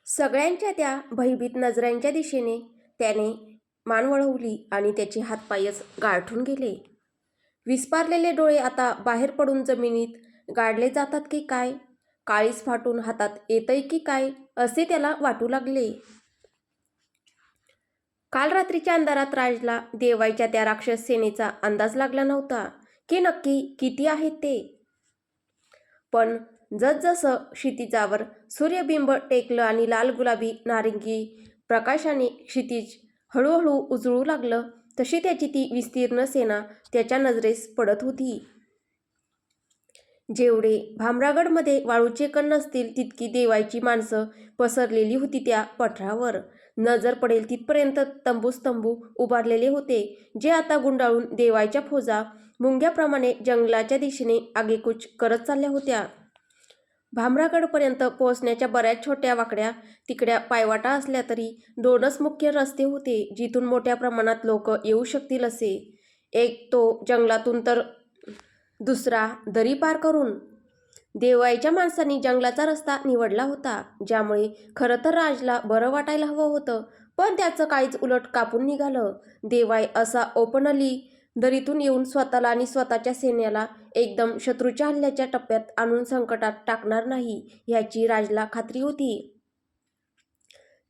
सगळ्यांच्या त्या भयभीत नजरांच्या दिशेने त्याने मान वळवली आणि त्याचे हातपायच गारठून गेले. विस्पारलेले डोळे आता बाहेर पडून जमिनीत गाडले जातात की काय, काळीज फाटून हातात येतंय की काय असे त्याला वाटू लागले. काल रात्रीच्या अंधारात राजला देवाईच्या त्या राक्षस सेनेचा अंदाज लागला नव्हता की नक्की किती आहेत ते. पण जसजसं क्षितिजावर सूर्यबिंब टेकलं आणि लाल गुलाबी नारिंगी प्रकाशाने क्षितिज हळूहळू उजळू लागलं, तशी त्याची ती विस्तीर्ण सेना त्याच्या नजरेस पडत होती. जेवढे भामरागडमध्ये वाळूचे कण नसतील तितकी देवाईची माणसं पसरलेली होती त्या पठारावर. नजर पडेल तिथपर्यंत तंबूच तंबू उभारलेले होते, जे आता गुंडाळून देवाईच्या फौजा मुंग्याप्रमाणे जंगलाच्या दिशेने आगेकूच करत चालल्या होत्या. भामरागडपर्यंत पोहोचण्याच्या बऱ्याच छोट्या वाकड्या तिकड्या पायवाटा असल्या तरी दोनच मुख्य रस्ते होते जिथून मोठ्या प्रमाणात लोक येऊ शकतील असे. एक तो जंगलातून तर दुसरा दरी पार करून. देवाईच्या माणसांनी जंगलाचा रस्ता निवडला होता, ज्यामुळे खरं तर राजला बरं वाटायला हवं होतं, पण त्याचं काहीच उलट कापून निघालं. देवाई असा ओपनली दरीतून येऊन स्वतःला आणि स्वतःच्या सैन्याला एकदम शत्रूच्या हल्ल्याच्या टप्प्यात आणून संकटात टाकणार नाही ह्याची राजला खात्री होती.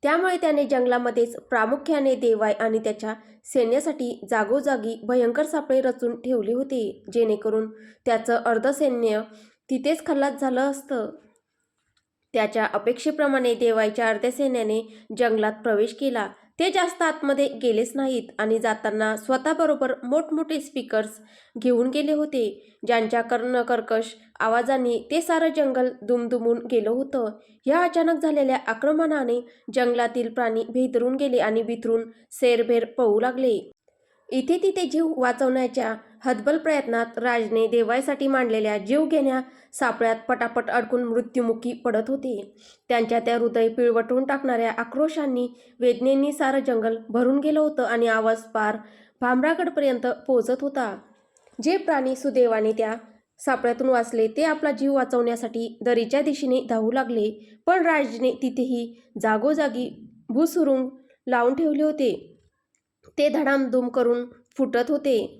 त्यामुळे त्याने जंगलामध्येच प्रामुख्याने देवाई आणि त्याच्या सैन्यासाठी जागोजागी भयंकर सापळे रचून ठेवले होते, जेणेकरून त्याचं अर्धसैन्य तिथेच खल्लास झालं असतं. त्याच्या अपेक्षेप्रमाणे देवाईच्या अर्ध्या सैन्याने जंगलात प्रवेश केला. ते जास्त आतमध्ये गेलेच नाहीत आणि जाताना स्वतःबरोबर मोठमोठे स्पीकर्स घेऊन गेले होते, ज्यांच्या कर्णकर्कश आवाजाने ते सारं जंगल दुमदुमून गेलं होतं. ह्या अचानक झालेल्या आक्रमणाने जंगलातील प्राणी भेदरून गेले आणि बिथरून सैरभैर पळू लागले. इथे तिथे जीव वाचवण्याच्या हतबल प्रयत्नात राजने देवाईसाठी मांडलेल्या जीवघेण्या सापळ्यात पटापट अडकून मृत्युमुखी पडत होते. त्यांच्या त्या हृदय पिळवटून टाकणाऱ्या आक्रोशांनी, वेदनेनी सारं जंगल भरून गेलं होतं आणि आवाज पार भामरागडपर्यंत पोहोचत होता. जे प्राणी सुदैवाने त्या सापळ्यातून वाचले ते आपला जीव वाचवण्यासाठी दरीच्या दिशेने धावू लागले, पण राजने तिथेही जागोजागी भूसुरुंग लावून ठेवले होते. ते धडामधूम करून फुटत होते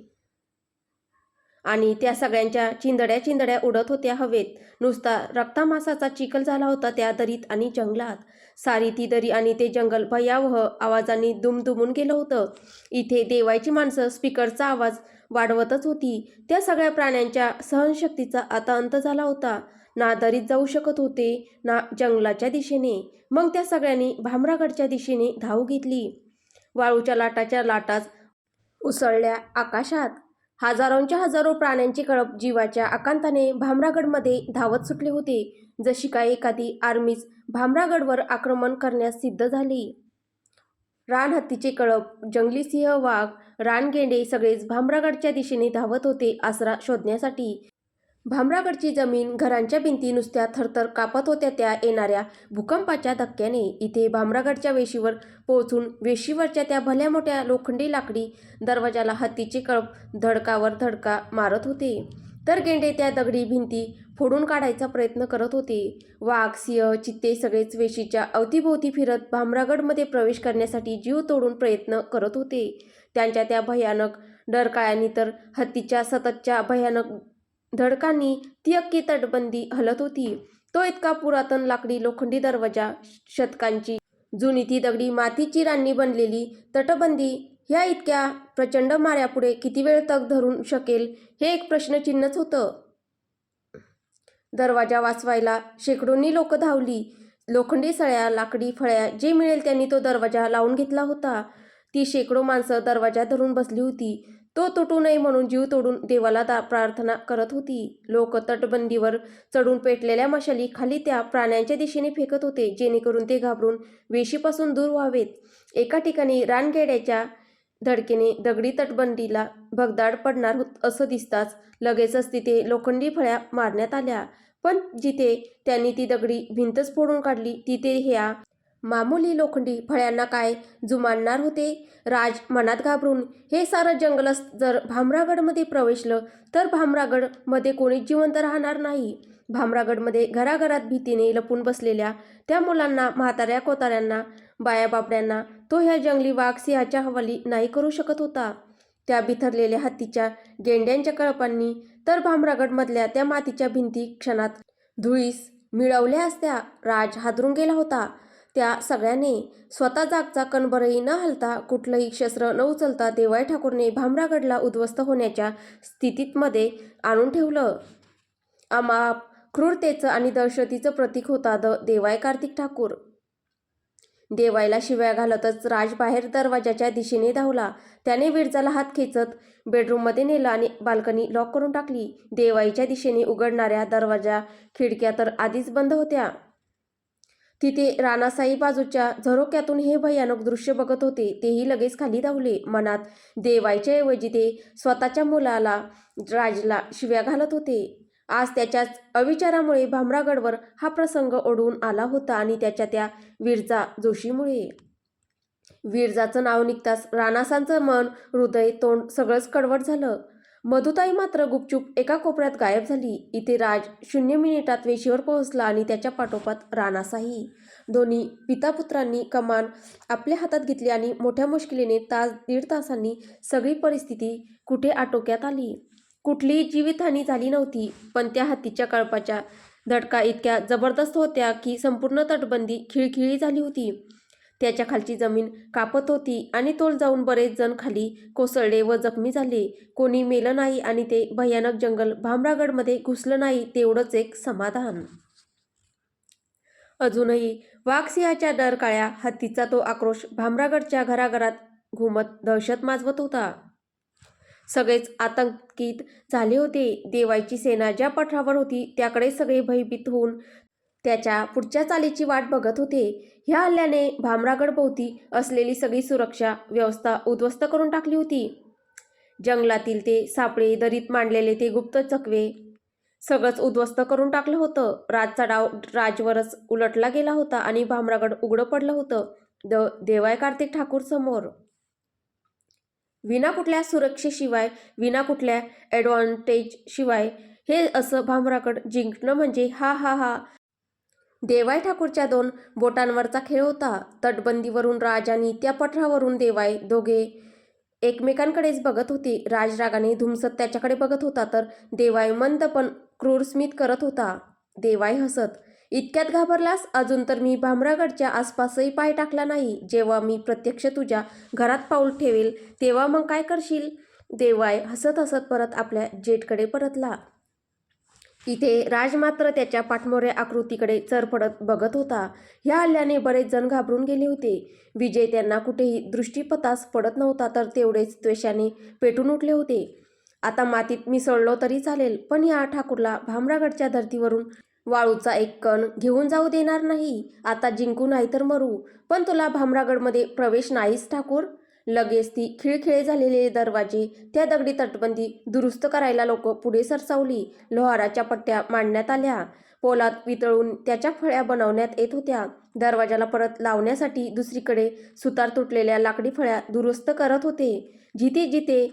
आणि त्या सगळ्यांच्या चिंधड्या चिंधड्या उडत होत्या हवेत. नुसता रक्तामांसाचा चिखल झाला होता त्या दरीत आणि जंगलात. सारी ती दरी आणि ते जंगल भयावह आवाजांनी दुमदुमून गेलं होतं. इथे देवाईची माणसं स्पीकरचा आवाज वाढवतच होती. त्या सगळ्या प्राण्यांच्या सहनशक्तीचा आता अंत झाला होता. ना दरीत जाऊ शकत होते ना जंगलाच्या दिशेने. मग त्या सगळ्यांनी भामरागडच्या दिशेने धाव घेतली. वाळूच्या लाटाच्या लाटाच उसळल्या आकाशात. हजारोंच्या हजारो प्राण्यांचे कळप जीवाच्या आकांताने भामरागडमध्ये धावत सुटले होते, जशी काय एखादी आर्मीच भामरागडवर आक्रमण करण्यास सिद्ध झाली. रानहत्तीचे कळप, जंगली सिंह, वाघ, रानगेंडे सगळेच भामरागडच्या दिशेने धावत होते आसरा शोधण्यासाठी. भामरागडची जमीन, घरांच्या भिंती नुसत्या थरथर कापत होत्या त्या येणाऱ्या भूकंपाच्या धक्क्याने. इथे भामरागडच्या वेशीवर पोहोचून वेशीवरच्या त्या भल्या मोठ्या लोखंडी लाकडी दरवाजाला हत्तीचे कळप धडकावर धडका मारत होते, तर गेंडे त्या दगडी भिंती फोडून काढायचा प्रयत्न करत होते. वाघ, सिंह, चित्ते सगळेच वेशीच्या अवतीभोवती फिरत भामरागडमध्ये प्रवेश करण्यासाठी जीव तोडून प्रयत्न करत होते. त्यांच्या त्या भयानक डरकाळ्यांनी तर हत्तीच्या सततच्या भयानक धडकांनी ती अख्खी तटबंदी हलत होती. तो इतका पुरातन लाकडी लोखंडी दरवाजा, शतकांची जुनी ती दगडी मातीची रांनी बनलेली तटबंदी ह्या इतक्या प्रचंड माऱ्यापुढे किती वेळ तग धरून शकेल हे एक प्रश्नचिन्हच होतं. दरवाजा वाचवायला शेकडोंनी लोक धावली. लोखंडी सळ्या, लाकडी फळ्या जे मिळेल त्यांनी तो दरवाजा लावून घेतला होता. ती शेकडो माणसं दरवाजा धरून बसली होती. तो तुटू नये म्हणून जीव तोडून देवाला प्रार्थना करत होती. लोक तटबंदीवर चढून पेटलेल्या मशाली खाली त्या प्राण्यांच्या दिशेने फेकत होते, जेणेकरून ते घाबरून वेशीपासून दूर व्हावेत. एका ठिकाणी रानगेंड्याच्या धडकेने दगडी तटबंदीला भगदाड पडणार असं दिसताच लगेचच तिथे लोखंडी फळ्या मारण्यात आल्या. पण जिथे त्यांनी ती दगडी भिंतच फोडून काढली तिथे ह्या मामुली लोखंडी फळ्यांना काय जुमानणार होते? राज मनात घाबरून, हे सारं जंगलच जर भामरागडमध्ये प्रवेशलं तर भामरागडमध्ये कोणीच जिवंत राहणार नाही. भामरागडमध्ये घराघरात भीतीने लपून बसलेल्या त्या मुलांना, म्हाताऱ्या कोताऱ्यांना, बायाबापड्यांना तो ह्या जंगली वाघ सिंहाच्या हवाली नाही करू शकत होता. त्या बिथरलेल्या हत्तीच्या गेंड्यांच्या कळपांनी तर भामरागडमधल्या त्या मातीच्या भिंती क्षणात धुळीस मिळवल्या असत्या. राज हादरून गेला होता. त्या सगळ्याने स्वतः जागचा कणभरही न हलता, कुठलंही शस्त्र न उचलता देवाई ठाकूरने भामरागडला उद्ध्वस्त होण्याच्या स्थितीमध्ये आणून ठेवलं. अमाप क्रूरतेचं आणि दहशतीचं प्रतीक होता देवाई कार्तिक ठाकूर. देवाईला शिव्या घालतच राज बाहेर दरवाजाच्या दिशेने धावला. त्याने विरजाला हात खेचत बेडरूममध्ये नेलं आणि बाल्कनी लॉक करून टाकली. देवाईच्या दिशेने उघडणाऱ्या दरवाजा खिडक्या तर आधीच बंद होत्या. तिथे राणासाई बाजूच्या झरोक्यातून हे भयानक दृश्य बघत होते. तेही लगेच खाली धावले. मनात देवाईच्या ऐवजी ते स्वतःच्या मुलाला राजला शिव्या घालत होते. आज त्याच्याच अविचारामुळे भामरागडवर हा प्रसंग ओढवून आला होता आणि त्याच्या त्या विरजा जोशीमुळे. विरजाचं नाव निघताच राणासांचं मन, हृदय, तोंड सगळंच कडवट झालं. मधुताई मात्र गुपचूप एका कोपऱ्यात गायब झाली. इथे राज 0 मिनिटात वेशीवर पोहोचला आणि त्याच्या पाठोपाठ राणासाही. दोन्ही पितापुत्रांनी कमान आपल्या हातात घेतली आणि मोठ्या मुश्किलीने तास दीड तासांनी सगळी परिस्थिती कुठे आटोक्यात आली. कुठलीही जीवितहानी झाली नव्हती, पण त्या हत्तीच्या कळपाच्या धडका इतक्या जबरदस्त होत्या की संपूर्ण तटबंदी खिळखिळी झाली होती. त्याच्या खालची जमीन कापत होती आणि तोल जाऊन बरेच जण खाली कोसळले व जखमी झाले. कोणी मेलं नाही आणि ते भयानक जंगल भामरागडमध्ये घुसलं नाही, तेवढंच एक समाधान. अजूनही वाघसिंहाच्या डरकाळ्या हत्तीचा तो आक्रोश भामरागडच्या घराघरात घुमत दहशत माजवत होता. सगळेच आतंकित झाले होते. देवाईची सेना ज्या पठारावर होती त्याकडे सगळे भयभीत होऊन त्याच्या पुढच्या चालीची वाट बघत होते. ह्या हल्ल्याने भामरागडभोवती असलेली सगळी सुरक्षा व्यवस्था उद्ध्वस्त करून टाकली होती. जंगलातील ते सापळे, दरीत मांडलेले ते गुप्त चकवे सगळंच उद्ध्वस्त करून टाकलं होतं. राजचा डाव राजवरच उलटला गेला होता आणि भामरागड उघडं पडलं होतं देवाई कार्तिक ठाकूर समोर. विना कुठल्या सुरक्षेशिवाय, विना कुठल्या ॲडव्हान्टेजशिवाय हे असं भामरागड जिंकणं म्हणजे हा हा हा देवाई ठाकूरच्या 2 बोटांवरचा खेळ होता. तटबंदीवरून राज आणि त्या पठारावरून देवाई दोघे एकमेकांकडेच बघत होते. राज रागाने धुमसत त्याच्याकडे बघत होता तर देवाई मंद पण क्रूर स्मित करत होता. देवाई हसत, इतक्यात घाबरलास? अजून तर मी भामरागडच्या आसपासही पाय टाकला नाही. जेव्हा मी प्रत्यक्ष तुझ्या घरात पाऊल ठेवेल तेव्हा मग काय करशील? देवाई हसत हसत परत आपल्या जेटकडे परतला. इथे राज मात्र त्याच्या पाठमोऱ्या आकृतीकडे चरफडत बघत होता. ह्या हल्ल्याने बरेच जण घाबरून गेले होते. विजय त्यांना कुठेही दृष्टीपथास पडत नव्हता तर तेवढेच त्वेषाने पेटून उठले होते. आता मातीत मिसळलो तरी चालेल, पण ह्या ठाकूरला भामरागडच्या धर्तीवरून वाळूचा एक कण घेऊन जाऊ देणार नाही. आता जिंकू नाही तर मरू, पण तुला भामरागडमध्ये प्रवेश नाहीच ठाकूर. लगेच ती खिळखिळे झालेले दरवाजे, त्या दगडी तटबंदी दुरुस्त करायला लोक पुढे सरसावली. लोहाराच्या पट्ट्या मांडण्यात आल्या. पोलाद वितळून त्याच्या फळ्या बनवण्यात येत होत्या. दरवाजाला परत लावण्यासाठी दुसरीकडे सुतार तुटलेल्या लाकडी फळ्या दुरुस्त करत होते. जिथे जिथे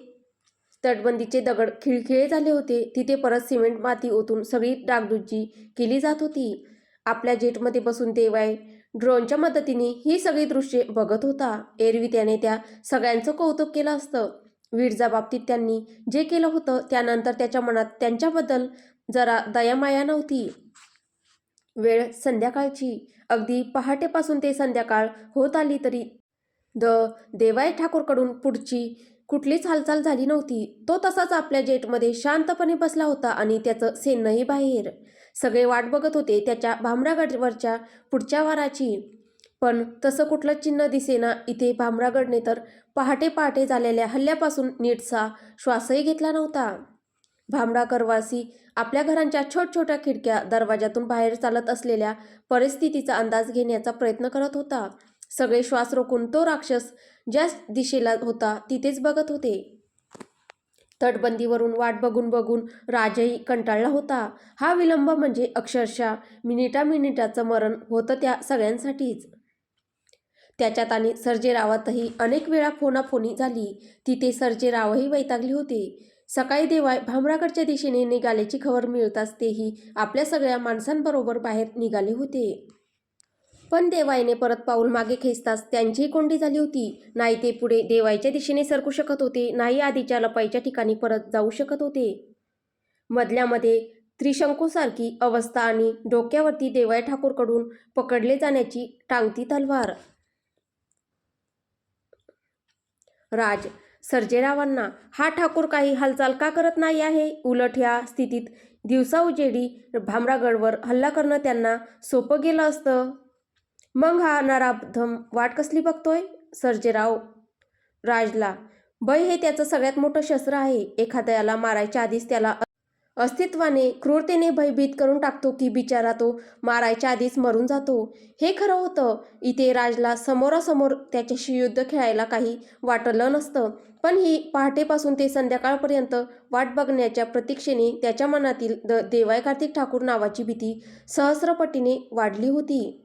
तटबंदीचे दगड खिळखिळे झाले होते तिथे परत सिमेंट माती ओतून सगळी डागडुजी केली जात होती. आपल्या जेटमध्ये बसून देवाई ड्रोनच्या मदतीने ही सगळी दृश्ये बघत होता. एरवी त्याने त्या सगळ्यांचं कौतुक केलं असतं. विरजा बाबतीत त्यांनी जे केलं होतं त्यानंतर त्याच्या मनात त्यांच्याबद्दल जरा दयामाया नव्हती. वेळ संध्याकाळची. अगदी पहाटेपासून ते संध्याकाळ होत आली तरी देवाई ठाकूरकडून पुढची कुठलीच हालचाल झाली नव्हती. तो तसाच आपल्या जेटमध्ये शांतपणे बसला होता आणि त्याचं सैन्यही बाहेर. सगळे वाट बघत होते त्याच्या भामरागडवरच्या पुढच्या वाराची. पण तसं कुठलं चिन्ह दिसेना. इथे भामरागडने तर पहाटे पहाटे झालेल्या हल्ल्यापासून नीटसा श्वासही घेतला नव्हता. भामरागडवासी आपल्या घरांच्या छोट्या खिडक्या दरवाजातून बाहेर चालत असलेल्या परिस्थितीचा अंदाज घेण्याचा प्रयत्न करत होता. सगळे श्वास रोखून तो राक्षस ज्या दिशेला होता तिथेच बघत होते. तटबंदीवरून वाट बघून बघून राजही कंटाळला होता. हा विलंब म्हणजे अक्षरशः मिनिटाचं मरण होतं त्या सगळ्यांसाठीच. त्याच्यात आणि सर्जेरावातही अनेक वेळा फोनाफोनी झाली. तिथे सर्जेरावही वैतागले होते. सकाळी देवाय भामरागडच्या दिशेने निघाल्याची खबर मिळताच तेही आपल्या सगळ्या माणसांबरोबर बाहेर निघाले होते. पण देवाईने परत पाऊल मागे खेचताच त्यांचीही कोंडी झाली होती. नाही ते पुढे देवाईच्या दिशेने सरकू शकत होते, नाही आधीच्या लपाईच्या ठिकाणी परत जाऊ शकत होते. मधल्यामध्ये त्रिशंकूसारखी अवस्था आणि डोक्यावरती देवाई ठाकूरकडून पकडले जाण्याची टांगती तलवार. राज सर्जेरावांना हा ठाकूर काही हालचाल का करत नाही आहे? उलट ह्या स्थितीत दिवसाउजेडी भामरागडवर हल्ला करणं त्यांना सोपं गेलं असतं. मग हा नराधम वाट कसली बघतोय? सर्जेराव राजला भय हे त्याचं सगळ्यात मोठं शस्त्र आहे. एखाद्याला मारायच्या आधीच त्याला अस्तित्वाने क्रूरतेने भयभीत करून टाकतो की बिचारा तो मारायच्या आधीच मरून जातो. हे खरं होतं. इथे राजला समोरासमोर त्याच्याशी युद्ध खेळायला काही वाटलं नसतं, पण ही पहाटेपासून ते संध्याकाळपर्यंत वाट बघण्याच्या प्रतीक्षेने त्याच्या मनातील देवाय कार्तिक ठाकूर नावाची भीती सहस्रपटीने वाढली होती.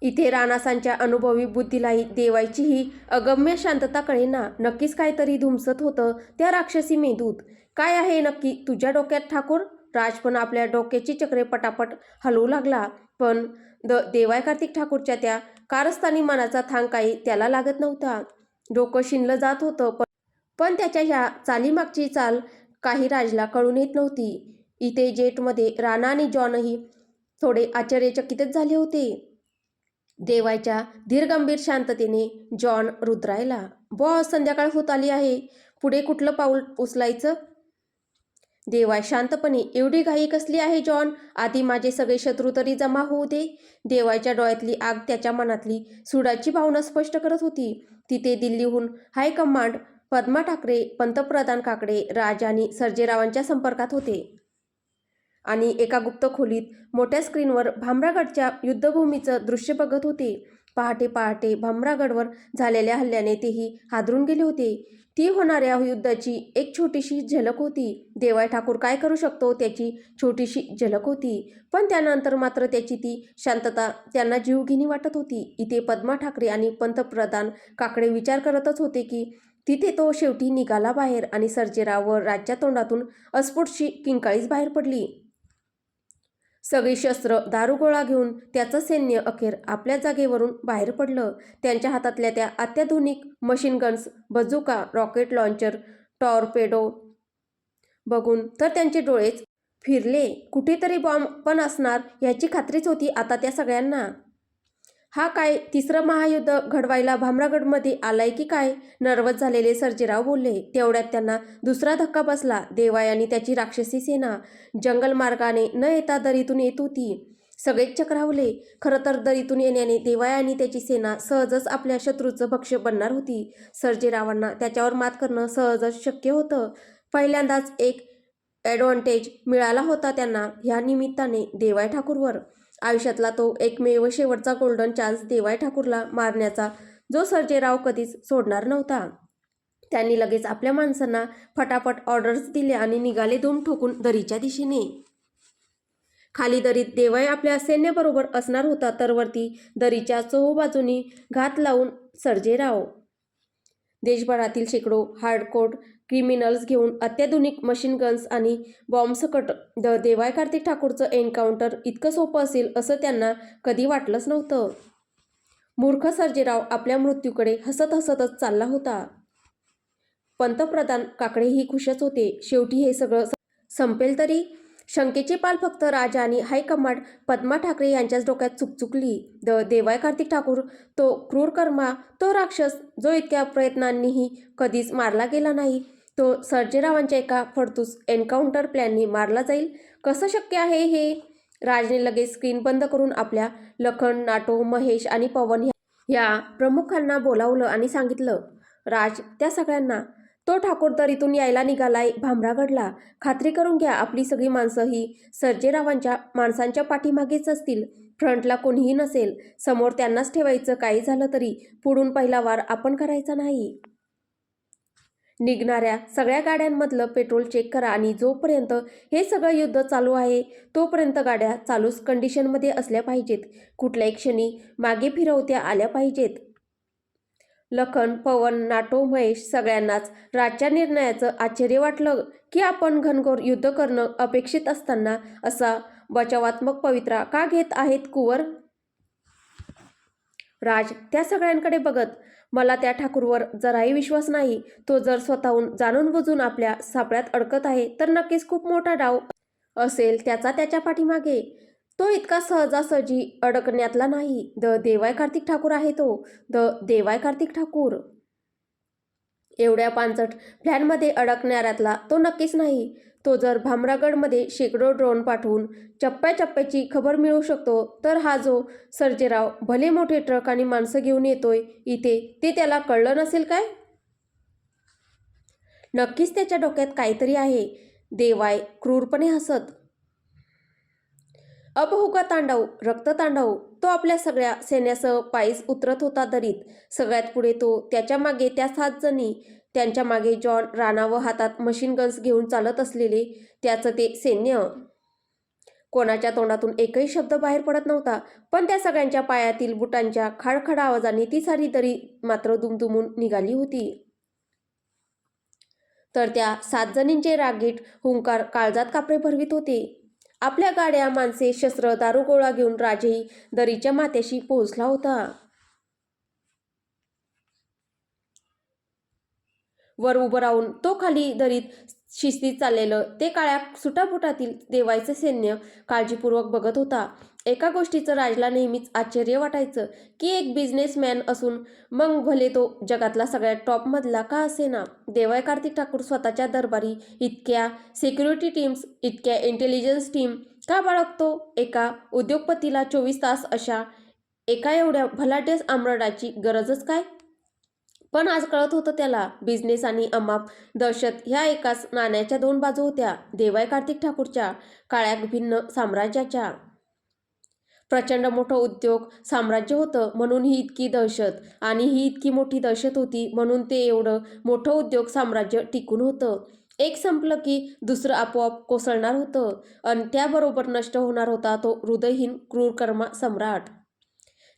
इथे रानासांच्या अनुभवी बुद्धीलाही देवायची ही अगम्य शांतता कळेना. नक्कीच काहीतरी धुमसत होतं त्या राक्षसी मेंदूत. काय आहे नक्की तुझ्या डोक्यात ठाकूर? राज पण आपल्या डोक्याची चक्रे पटापट हलवू लागला. पण देवाय कार्तिक ठाकूरच्या त्या कारस्थानी मनाचा थांग काही त्याला लागत नव्हता. डोकं शिनलं जात होतं, पण त्याच्या ह्या चालीमागची चाल काही राजला कळून येत नव्हती. इथे जेटमध्ये राणा आणि जॉनही थोडे आश्चर्यचकितच झाले होते. देवायच्या धीरगंभीर शांततेने जॉन रुद्रायला, बॉस संध्याकाळ होत आली आहे, पुढे कुठलं पाऊल उचलायचं? देवाय शांतपणे, एवढी घाई कसली आहे जॉन? आधी माझे सगळे शत्रू तरी जमा होऊ दे. देवायच्या डोळ्यातली आग त्याच्या मनातली सुडाची भावना स्पष्ट करत होती. तिथे दिल्लीहून हायकमांड पद्मा ठाकरे, पंतप्रधान काकडे, राज आणि सर्जेरावांच्या संपर्कात होते आणि एका गुप्त खोलीत मोठ्या स्क्रीनवर भामरागडच्या युद्धभूमीचं दृश्य बघत होते. पहाटे पहाटे भामरागडवर झालेल्या हल्ल्याने तेही हादरून गेले होते. ती होणाऱ्या युद्धाची एक छोटीशी झलक होती. देवाय ठाकूर काय करू शकतो त्याची छोटीशी झलक होती, पण त्यानंतर मात्र त्याची ती शांतता त्यांना जीवघेणी वाटत होती. इथे पद्मा ठाकरे आणि पंतप्रधान काकडे विचार करतच होते की तिथे तो शेवटी निघाला बाहेर आणि सर्जेराव व राजच्या तोंडातून अस्फुटशी किंकाळीच बाहेर पडली. सगळी शस्त्र दारुगोळा घेऊन त्याचं सैन्य अखेर आपल्या जागेवरून बाहेर पडलं. त्यांच्या हातातल्या त्या अत्याधुनिक machine guns, bazooka, rocket launcher, torpedo बघून तर त्यांचे डोळेच फिरले. कुठेतरी बॉम्ब पण असणार ह्याची खात्रीच होती आता त्या सगळ्यांना. हा काय तिसरं महायुद्ध घडवायला भामरागडमध्ये आलाय की काय? नर्वस झालेले सर्जेराव बोलले. तेवढ्यात त्यांना दुसरा धक्का बसला. देवाय आणि त्याची राक्षसी सेना जंगल मार्गाने न येता दरीतून येत होती. सगळेच चक्रावले. खरं तर दरीतून येण्याने देवाय आणि त्याची सेना सहजच आपल्या शत्रूचं भक्ष्य बनणार होती. सर्जेरावांना त्याच्यावर मात करणं सहजच शक्य होतं. पहिल्यांदाच एक ॲडव्हान्टेज मिळाला होता त्यांना ह्या निमित्ताने देवाय ठाकूरवर. आयुष्यातला तो एकमेव शेवटचा गोल्डन चान्स देवाय ठाकूरला मारण्याचा, जो सर्जेराव कधीच सोडणार नव्हता. त्यांनी लगेच आपल्या माणसांना फटाफट ऑर्डर्स दिल्या आणि निघाले धूम ठोकून दरीच्या दिशेने. खाली दरीत देवाय आपल्या सैन्याबरोबर असणार होता, तर वरती दरीच्या चोहोबाजूंनी घात लावून सर्जेराव. देशभरातील शेकडो हार्डकोर क्रिमिनल्स घेऊन अत्याधुनिक मशीन गन्स आणि बॉम्बसकट देवाय कार्तिक ठाकूरचं एन्काउंटर इतकं सोपं असेल असं त्यांना कधी वाटलंच नव्हतं. मूर्ख सर्जेराव आपल्या मृत्यूकडे हसत हसतच चालला होता. पंतप्रधान काकडेही खुशच होते. शेवटी हे सगळं संपेल तरी. शंकेची पाल फक्त राजा आणि हायकमांड पद्मा ठाकरे यांच्याच डोक्यात चुकचुकली. देवाय कार्तिक ठाकूर, तो क्रूरकर्मा, तो राक्षस जो इतक्या प्रयत्नांनीही कधीच मारला गेला नाही, तो सर्जेरावांच्या एका फडतूस एन्काउंटर प्लॅननी मारला जाईल. कसं शक्य आहे हे? राजने लगेच स्क्रीन बंद करून आपल्या लखन, नाटो, महेश आणि पवन ह्या प्रमुखांना बोलावलं आणि सांगितलं, राज, त्या सगळ्यांना, तो ठाकूर दरीतून यायला निघालाय भामरागडला. खात्री करून घ्या आपली सगळी माणसं ही सर्जेरावांच्या माणसांच्या पाठीमागेच असतील. फ्रंटला कोणीही नसेल. समोर त्यांनाच ठेवायचं. काही झालं तरी पुढून पहिला वार आपण करायचा नाही. निघणाऱ्या सगळ्या गाड्यांमधलं पेट्रोल चेक करा आणि जोपर्यंत हे सगळं युद्ध चालू आहे तोपर्यंत गाड्या चालूच कंडिशनमध्ये असल्या पाहिजेत. कुठल्याही क्षणी मागे फिरवत्या आल्या पाहिजेत. लखन, पवन, नाटो, महेश सगळ्यांनाच राजच्या निर्णयाचं आश्चर्य वाटलं की आपण घनघोर युद्ध करणं अपेक्षित असताना असा बचावात्मक पवित्रा का घेत आहेत कुंवर? राज त्या सगळ्यांकडे बघत, मला त्या ठाकूरवर जराही विश्वास नाही. तो जर स्वतःहून जाणून बुजून आपल्या सापळ्यात अडकत आहे तर नक्कीच खूप मोठा डाव असेल त्याच्या पाठीमागे. तो इतका सहजासहजी अडकण्यातला नाही. द देवाय कार्तिक ठाकूर आहे तो. द देवाय कार्तिक ठाकूर. एवढ्या पांचट प्लॅनमध्ये अडकणाऱ्यातला तो नक्कीच नाही. तो जर भामरागडमध्ये शेकडो ड्रोन पाठवून चप्प्याचप्प्याची खबर मिळवू शकतो तर हा जो सर्जेराव भले मोठे ट्रक आणि माणसं घेऊन येतोय इथे ते त्याला कळलं नसेल काय? नक्कीच त्याच्या डोक्यात काहीतरी आहे. देवाय क्रूरपणे हसत. अब होगा तांडव, रक्ततांडव. तो आपल्या सगळ्या सैन्यासह पायीच उतरत होता दरीत. सगळ्यात पुढे तो, त्याच्या मागे त्या 7 जणी, त्यांच्या मागे जॉन, राणा व हातात मशीन गन्स घेऊन चालत असलेले त्याचं ते सैन्य. कोणाच्या तोंडातून एकही शब्द बाहेर पडत नव्हता, पण त्या सगळ्यांच्या पायातील बुटांच्या खाडखड आवाजाने ती सारी दरी मात्र दुमदुमून निघाली होती. तर त्या 7 जणींचे रागीट हुंकार काळजात कापरे भरवीत होते. आपल्या गाड्या, माणसे, शस्त्र, दारुगोळा घेऊन राजही दरीच्या माथ्याशी पोहोचला होता. वर उभं राहून तो खाली दरीत शिस्तीत चाललेलं ते काळ्या सुटाबुटातील देवायचं सैन्य काळजीपूर्वक बघत होता. एका गोष्टीचं राजला नेहमीच आश्चर्य वाटायचं की एक बिझनेसमॅन असून मग भले तो जगातला सगळ्यात टॉपमधला का असेना, देवाय कार्तिक ठाकूर स्वतःच्या दरबारी इतक्या सिक्युरिटी टीम्स, इतक्या इंटेलिजन्स टीम का बाळगतो? एका उद्योगपतीला 24 तास अशा एका एवढ्या भलाढ्य आमराडाची गरजच काय? पण आज कळत होतं त्याला, बिझनेस आणि अमाप दहशत ह्या एकाच नाण्याच्या 2 बाजू होत्या. देवाय कार्तिक ठाकूरच्या काळ्या भिन्न साम्राज्याच्या. प्रचंड मोठं उद्योग साम्राज्य होतं म्हणून ही इतकी दहशत, आणि ही इतकी मोठी दहशत होती म्हणून ते एवढं मोठं उद्योग साम्राज्य टिकून होतं. एक संपलं की दुसरं आपोआप कोसळणार होतं, आणि त्याबरोबर नष्ट होणार होता तो हृदयहीन क्रूरकर्मा सम्राट.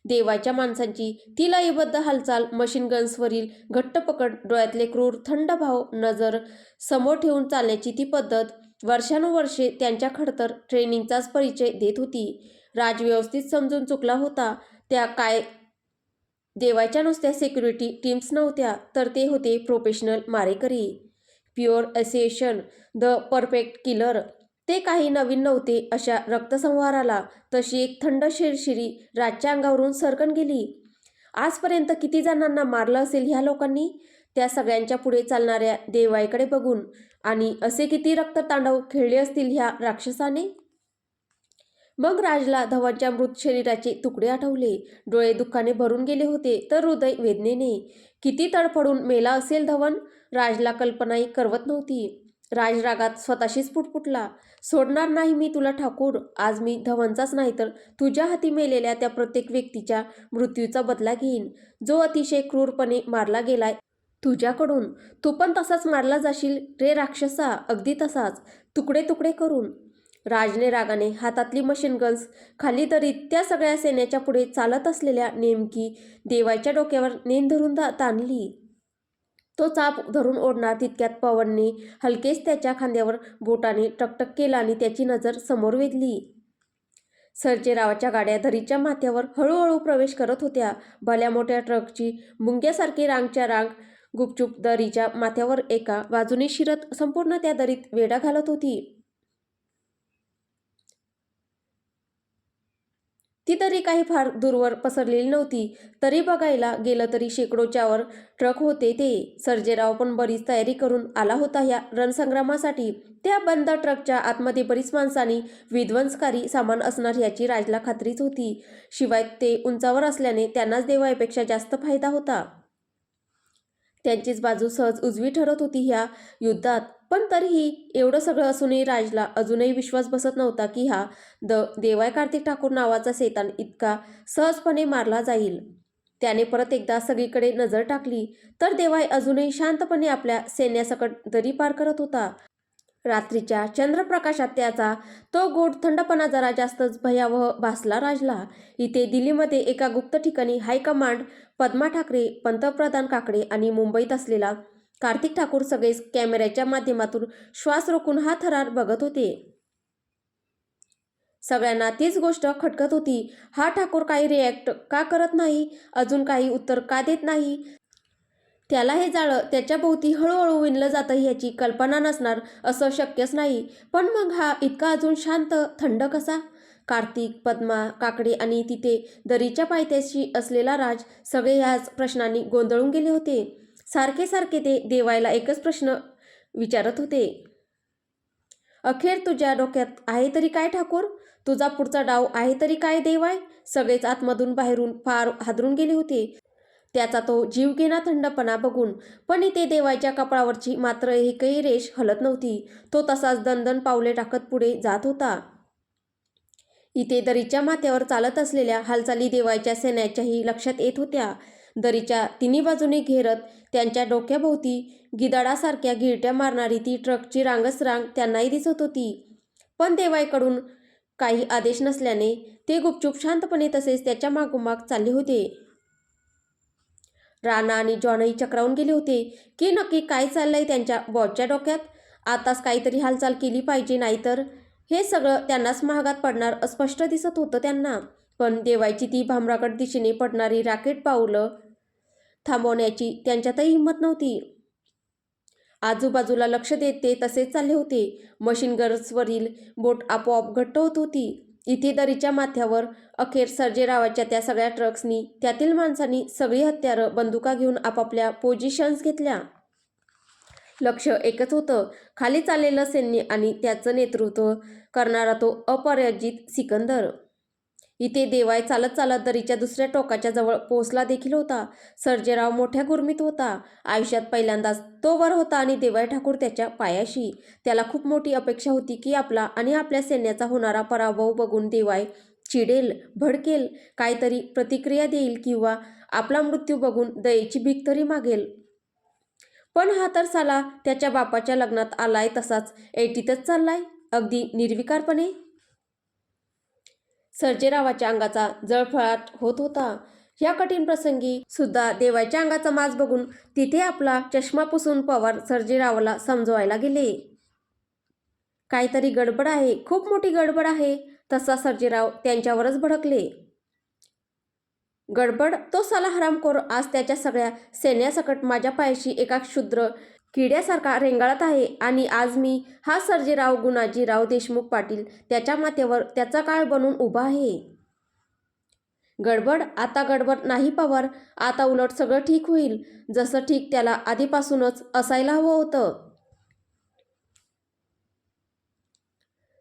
देवाच्या माणसांची ती लयबद्ध हालचाल, मशीन गन्सवरील घट्ट पकड, डोळ्यातले क्रूर थंड भाव, नजर समोर ठेवून चालण्याची ती पद्धत वर्षानुवर्षे त्यांच्या खडतर ट्रेनिंगचाच परिचय देत होती. राज व्यवस्थित समजून चुकला होता. त्या काय देवाच्या नुसत्या सिक्युरिटी टीम्स नव्हत्या, तर ते होते प्रोफेशनल मारेकरी. Pure association, the perfect killer. ते काही नवीन नव्हते अशा रक्तसंहाराला. तशी एक थंड शिरशिरी राजच्या अंगावरून सरकन गेली. आजपर्यंत किती जणांना मारलं असेल ह्या लोकांनी त्या सगळ्यांच्या पुढे चालणाऱ्या देवाईकडे बघून, आणि असे किती रक्ततांडव खेळले असतील ह्या राक्षसाने? मग राजला धवनच्या मृत शरीराचे तुकडे आठवले. डोळे दुःखाने भरून गेले होते तर हृदय वेदनेने. किती तडफडून मेला असेल धवन, राजला कल्पनाही करवत नव्हती. राज रागात स्वतःशीच पुटपुटला, सोडणार नाही मी तुला ठाकूर. आज मी धवनचाच नाही तर तुझ्या हाती मेलेल्या त्या प्रत्येक व्यक्तीच्या मृत्यूचा बदला घेईन, जो अतिशय क्रूरपणे मारला गेलाय तुझ्याकडून. तू पण तसाच मारला जाशील रे राक्षसा, अगदी तसाच, तुकडे तुकडे करून. राजने रागाने हातातली मशीन गन्स खाली दरीत त्या सगळ्या सैन्याच्या पुढे चालत असलेल्या नेमकी देवाच्या डोक्यावर नेम धरून ताणली. तो चाप धरून ओढणार तितक्यात पवनने हलकेच त्याच्या खांद्यावर बोटाने टकटक केला आणि त्याची नजर समोर वेधली. सर्जेरावाच्या गाड्या दरीच्या माथ्यावर हळूहळू प्रवेश करत होत्या. भल्या मोठ्या ट्रकची मुंग्यासारखी रांगच्या रांग गुपचूप दरीच्या माथ्यावर एका बाजूने शिरत संपूर्ण त्या दरीत वेढा घालत होती. ती दरी काही फार दूरवर पसरलेली नव्हती. तरी बघायला गेलं तरी शेकडोच्या वर ट्रक होते ते. सर्जेराव पण बरीच तयारी करून आला होता ह्या रणसंग्रामासाठी. त्या बंद ट्रकच्या आतमध्ये बरीच माणसं आणि विध्वंसकारी सामान असणार ह्याची राजला खात्रीच होती. शिवाय ते उंचावर असल्याने त्यांनाच देवापेक्षा जास्त फायदा होता. त्यांचीच बाजू सहज उजवी ठरत होती ह्या युद्धात. पण तरीही एवढं सगळं असूनही राजला अजूनही विश्वास बसत नव्हता की हा देवाय कार्तिक ठाकूर नावाचा सैतान इतका सहजपणे मारला जाईल. त्याने परत एकदा सगळीकडे नजर टाकली तर देवाय अजूनही शांतपणे आपल्या सैन्यासकट दरी पार करत होता. रात्रीच्या चंद्रप्रकाशात त्याचा तो गोड थंडपणा जरा जास्तच भयावह भासला राजला. इथे दिल्लीमध्ये एका गुप्त ठिकाणी हायकमांड, पद्मा ठाकरे, पंतप्रधान काकडे आणि मुंबईत असलेला कार्तिक ठाकूर सगळेच कॅमेऱ्याच्या माध्यमातून श्वास रोखून हा थरार बघत होते. सगळ्यांना तीच गोष्ट खटकत होती. हा ठाकूर काही रिॲक्ट का करत नाही? अजून काही उत्तर का देत नाही? त्याला हे जाळं त्याच्या भोवती हळूहळू विणलं जातं ह्याची कल्पना नसणार असं शक्यच नाही. पण मग हा इतका अजून शांत, थंड कसा? कार्तिक, पद्मा, काकडे आणि तिथे दरीच्या पायथ्याशी असलेला राज सगळे ह्याच प्रश्नांनी गोंधळून गेले होते. सारखे सारखे ते देवायला एकच प्रश्न विचारत होते. अखेर तुझ्या डोक्यात आहे तरी काय ठाकूर? तुझा पुढचा डाव आहे तरी काय देवाय? सगळेच आतमधून बाहेरून फार हादरून गेले होते त्याचा तो जीवघेणा थंडपणा बघून. पण इथे देवाच्या कपाळावरची मात्र एकही रेष हलत नव्हती. तो तसाच दणदण पावले टाकत पुढे जात होता. इथे दरीच्या माथ्यावर चालत असलेल्या हालचाली देवाच्या सैन्याच्याही लक्षात येत होत्या. दरीच्या तिन्ही बाजूने घेरत त्यांच्या डोक्याभोवती गिधाडासारख्या गिरट्या मारणारी ती ट्रकची रांगच रांग त्यांनाही दिसत होती. पण देवाईकडून काही आदेश नसल्याने ते गुपचूप शांतपणे तसेच त्याच्या मागोमाग चालले होते. राणा आणि जॉनही चक्रावून गेले होते की नक्की काय चाललंय त्यांच्या बॉसच्या डोक्यात. आताच काहीतरी हालचाल केली पाहिजे, नाहीतर हे सगळं त्यांनाच महागात पडणार अस्पष्ट दिसत होतं त्यांना. पण देवायची ती भामरागड दिशेने पडणारी राकेट पावलं थांबवण्याची त्यांच्यातही हिंमत नव्हती. आजूबाजूला लक्ष देत ते तसेच चालले होते. मशीन गन्सवरील बोट आपोआप घट्ट होत होती. इथे दरीच्या माथ्यावर अखेर सर्जेरावाच्या त्या सगळ्या ट्रक्सनी, त्यातील माणसांनी सगळी हत्यारं, बंदुका घेऊन आपापल्या पोझिशन्स घेतल्या. लक्ष एकच होतं, खाली चाललेलं सैन्य आणि त्याचं नेतृत्व करणारा तो अपराजित सिकंदर. इथे देवाय चालत चालत दरीच्या दुसऱ्या टोकाच्या जवळ पोहोचला देखील होता. सर्जेराव मोठ्या गुरमीत होता. आयुष्यात पहिल्यांदाच तो वर होता आणि देवाय ठाकूर त्याच्या पायाशी. त्याला खूप मोठी अपेक्षा होती की आपला आणि आपल्या सैन्याचा होणारा पराभव बघून देवाय चिडेल, भडकेल, काहीतरी प्रतिक्रिया देईल किंवा आपला मृत्यू बघून दयेची भीक तरी मागेल. पण हा तर साला त्याच्या बापाच्या लग्नात आलाय तसाच ऐटीतच चाललाय, अगदी निर्विकारपणे. सर्जेरावाच्या अंगाचा जळफळाट होत होता. ह्या कठीण प्रसंगी सुद्धा देवाच्या अंगाचा माज बघून तिथे आपला चष्मा पुसून पवार सर्जेरावाला समजवायला गेले. काहीतरी गडबड आहे, खूप मोठी गडबड आहे. तसा सर्जेराव त्यांच्यावरच भडकले. गडबड? तो साला हरामखोर आज त्याच्या सगळ्या सैन्यासकट माझ्या पायाशी एका क्षुद्र किड्यासारखा रेंगाळत आहे आणि आज मी, हा सर्जेराव गुणाजीराव देशमुख पाटील, त्याच्या माथ्यावर त्याचा काळ बनून उभा आहे. गडबड? आता गडबड नाही पवार, आता उलट सगळं ठीक होईल, जसं ठीक त्याला आधीपासूनच असायला हवं होतं.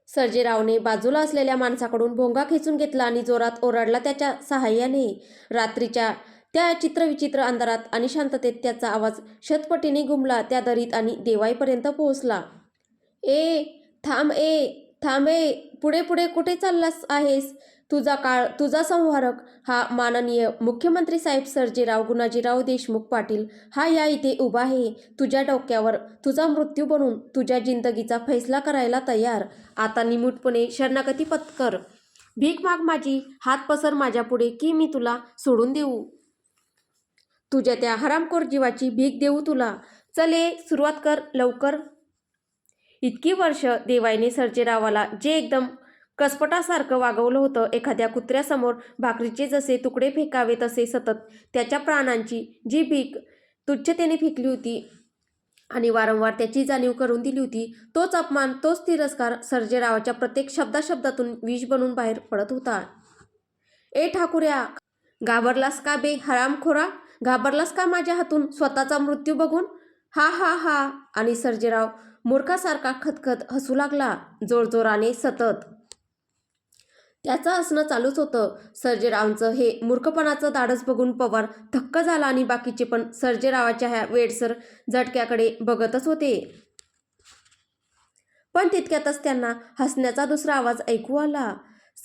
सर्जेरावने बाजूला असलेल्या माणसाकडून भोंगा खेचून घेतला आणि जोरात ओरडला त्याच्या साहाय्याने. रात्रीच्या त्या चित्रविचित्र अंधारात आणि शांततेत त्याचा आवाज शतपटीने घुमला त्या दरीत आणि देवाईपर्यंत पोहोचला. ए थांब, थांब, पुढे पुढे कुठे चाललास आहेस? तुझा काळ, तुझा संहारक, हा माननीय मुख्यमंत्री साहेब सर्जेराव गुणाजीराव देशमुख पाटील, हा या इथे उभा आहे, तुझ्या डोक्यावर तुझा मृत्यू बनून, तुझ्या जिंदगीचा फैसला करायला तयार. आता निमूटपणे शरणागती पत्कर, भीक माग माझी, हात पसर माझ्या पुढे की मी तुला सोडून देऊ. तुझ्या त्या हरामखोर जीवाची भीक देऊ तुला. चल सुरुवात कर लवकर. इतकी वर्ष देवाईने सर्जेरावाला जे एकदम कसपटासारखं वागवलं होतं, एखाद्या कुत्र्यासमोर भाकरीचे जसे तुकडे फेकावे तसे सतत त्याच्या प्राणांची जी भीक तुच्छतेने फेकली होती आणि वारंवार त्याची जाणीव करून दिली होती, तोच अपमान, तोच तिरस्कार सर्जेरावाच्या प्रत्येक शब्दाशब्दातून विष बनून बाहेर पडत होता. ए ठाकूर्या, घाबरलास का बे हरामखोरा? घाबरलास का माझ्या हातून स्वतःचा मृत्यू बघून? हा हा हा. आणि सर्जेराव मूर्खासारखा खदखद हसू लागला, जोरजोराने, सतत. त्याचं हसणं चालूच होतं. सर्जेरावांचं हे मूर्खपणाचं धाडस बघून पवार थक्क झाला आणि बाकीचे पण सर्जेरावाच्या ह्या वेडसर झटक्याकडे बघतच होते. पण तितक्यातच त्यांना हसण्याचा दुसरा आवाज ऐकू आला,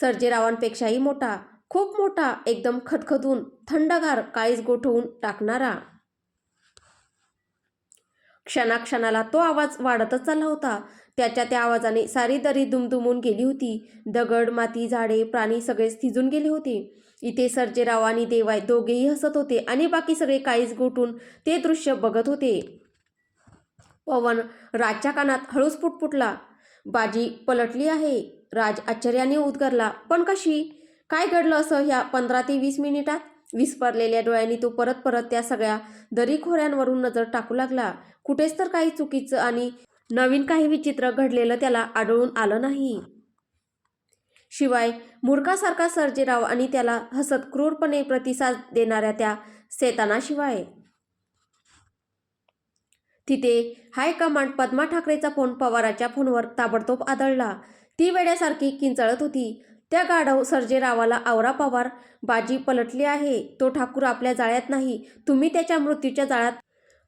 सर्जेरावांपेक्षाही मोठा, खूप मोठा, एकदम खदखदून, थंडगार, काळीज गोठवून टाकणारा. क्षणाक्षणाला तो आवाज वाढतच चालला होता. त्याच्या त्या आवाजाने सारी दरी दुमदुमून गेली होती. दगड, माती, झाडे, प्राणी सगळेच थिजून गेले होते. इथे सर्जेराव आणि देवाय दोघेही हसत होते आणि बाकी सगळे काळीज गोठून ते दृश्य बघत होते. पवन राजच्या कानात हळूच पुटपुटला. बाजी पलटली आहे. राज आश्चर्याने उद्गारला. पण कशी? काय घडलं असं ह्या 15 ते 20 मिनिटात? विस्फारलेल्या डोळ्यांनी तो परत परत त्या सगळ्या दरीखोऱ्यांवरून नजर टाकू लागला. कुठेच तर काही चुकीचं आणि नवीन काही विचित्र घडलेलं त्याला आढळून आलं नाही. शिवाय मूर्खासारखा सर्जेराव आणि त्याला हसत क्रूरपणे प्रतिसाद देणाऱ्या त्या शैतानाशिवाय. तिथे हायकमांड पद्मा ठाकरेचा फोन पवाराच्या फोनवर ताबडतोब आदळला. ती वेड्यासारखी किंचाळत होती. त्या गाढव सर्जेरावाला आवरा पवार, बाजी पलटली आहे. तो ठाकूर आपल्या जाळ्यात नाही. तुम्ही त्याच्या मृत्यूच्या जाळ्यात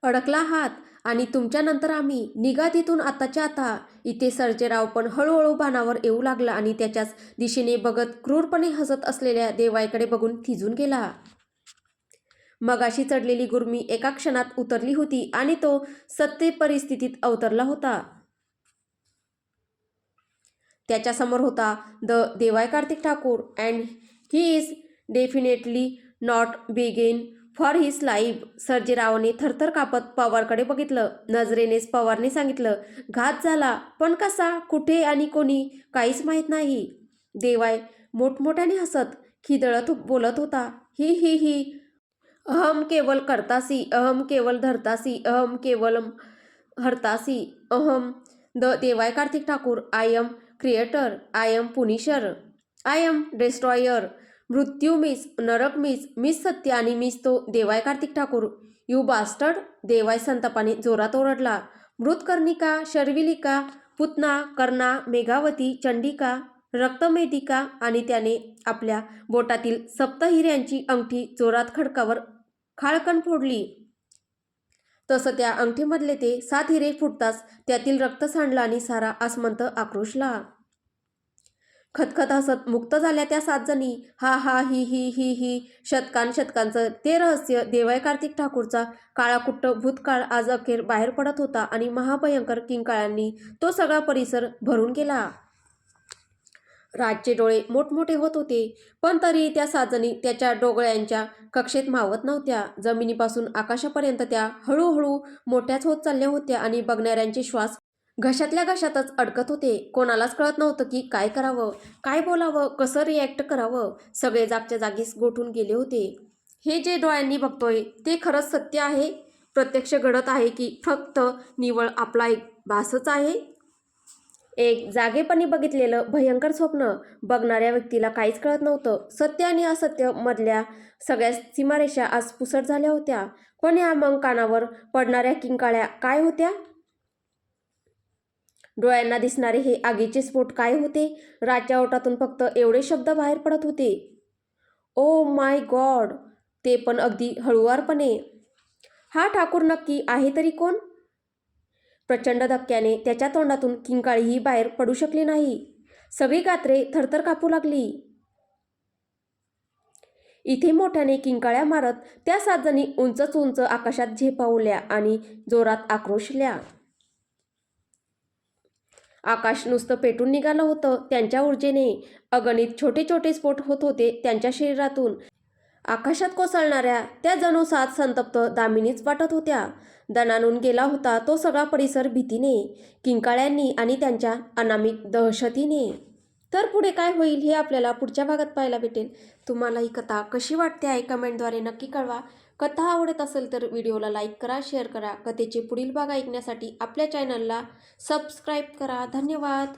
अडकला आहात आणि तुमच्यानंतर आम्ही. निघा तिथून आताच्या आता. इथे सर्जेराव पण हळूहळू भानावर येऊ लागला आणि त्याच्याच दिशेने बघत क्रूरपणे हसत असलेल्या देवाईकडे बघून थिजून गेला. मगाशी चढलेली गुर्मी एका क्षणात उतरली होती आणि तो सत्य परिस्थितीत अवतरला होता. त्याच्यासमोर होता द देवाय Kartik Thakur and he is definitely not begging for his life. सर्जेरावने थरथर कापत पवारकडे बघितलं. नजरेनेच पवारने सांगितलं, घात झाला, पण कसा, कुठे आणि कोणी, काहीच माहीत नाही. देवाय मोठमोठ्याने हसत खिदळत बोलत होता. ही ही ही अहम केवल कर्तासी, अहम केवल धरतासी, अहम केवलम हरतासी, अहम द देवाय Kartik Thakur. I am creator, I am punisher, I am destroyer. मृत्यू मीच, नरक मीच, मीच सत्य आणि मीच तो देवाय कार्तिक ठाकूर. You bastard. देवाय संतापाने जोरात ओरडला. मृतकर्णिका, शर्विलिका, पुतना, कर्णा, मेघावती, चंडिका, रक्तमेधिका. आणि त्याने आपल्या बोटातील सप्तहिऱ्यांची अंगठी जोरात खडकावर खाळकन फोडली. तसं त्या अंगठीमधले ते 7 हिरे फुटताच त्यातील रक्त सांडलं आणि सारा आसमंत आक्रोशला. खतखत हसत मुक्त झाल्या त्या 7 जणी. हा हा ही ही ही ही. शतकांचं ते रहस्य देवाय कार्तिक ठाकूरचा काळाकुट्ट भूतकाळ आज अखेर बाहेर पडत होता आणि महाभयंकर किंकाळ्यांनी तो सगळा परिसर भरून गेला. राजचे डोळे मोठमोठे होत होते, पण तरीही त्या 7 जणी त्याच्या डोळ्यांच्या कक्षेत मावत नव्हत्या. जमिनीपासून आकाशापर्यंत त्या हळूहळू मोठ्याच होत चालल्या होत्या आणि बघणाऱ्यांचे श्वास घशातल्या घशातच अडकत होते. कोणालाच कळत नव्हतं की काय करावं, काय बोलावं, कसं रिॲक्ट करावं. सगळे जागच्या जागीच गोठून गेले होते. हे जे डोळ्यांनी बघतोय ते खरंच सत्य आहे, प्रत्यक्ष घडत आहे की फक्त निव्वळ आपला एक भासच आहे? एक जागेपणी बघितलेलं भयंकर स्वप्न. बघणाऱ्या व्यक्तीला काहीच कळत नव्हतं. सत्य आणि असत्य मधल्या सगळ्या सीमारेषा आज पुसट झाल्या होत्या. पण या मग कानावर पडणाऱ्या किंकाळ्या काय होत्या? डोळ्यांना दिसणारे हे आगीचे स्फोट काय होते? राजच्या ओठातून फक्त एवढे शब्द बाहेर पडत होते. Oh my God. ते पण अगदी हळुवारपणे. हा ठाकूर नक्की आहे तरी कोण? प्रचंड धक्क्याने त्याच्या तोंडातून किंकाळीही बाहेर पडू शकली नाही. सगळी गात्रे थरथर कापू लागली. इथे मोठ्याने किंकाळ्या मारत त्या 7 जणी उंचच उंच आकाशात झेपावल्या आणि जोरात आक्रोशल्या. आकाश नुसतं पेटून निघालं होतं त्यांच्या ऊर्जेने. अगणित छोटे छोटे स्फोट होत होते त्यांच्या शरीरातून. आकाशात कोसळणाऱ्या त्या जणू 7 संतप्त दामिनीच वाटत होत्या. दणाणून गेला होता तो सगळा परिसर भीतीने, किंकाळ्यांनी आणि त्यांच्या अनामिक दहशतीने. तर पुढे काय होईल हे आपल्याला पुढच्या भागात पाहायला भेटेल. तुम्हाला ही कथा कशी वाटते आहे कमेंटद्वारे नक्की कळवा. कथा आवडत असेल तर व्हिडिओला लाईक करा, शेअर करा. कथेचे पुढील भाग ऐकण्यासाठी आपल्या चॅनलला सबस्क्राईब करा. धन्यवाद.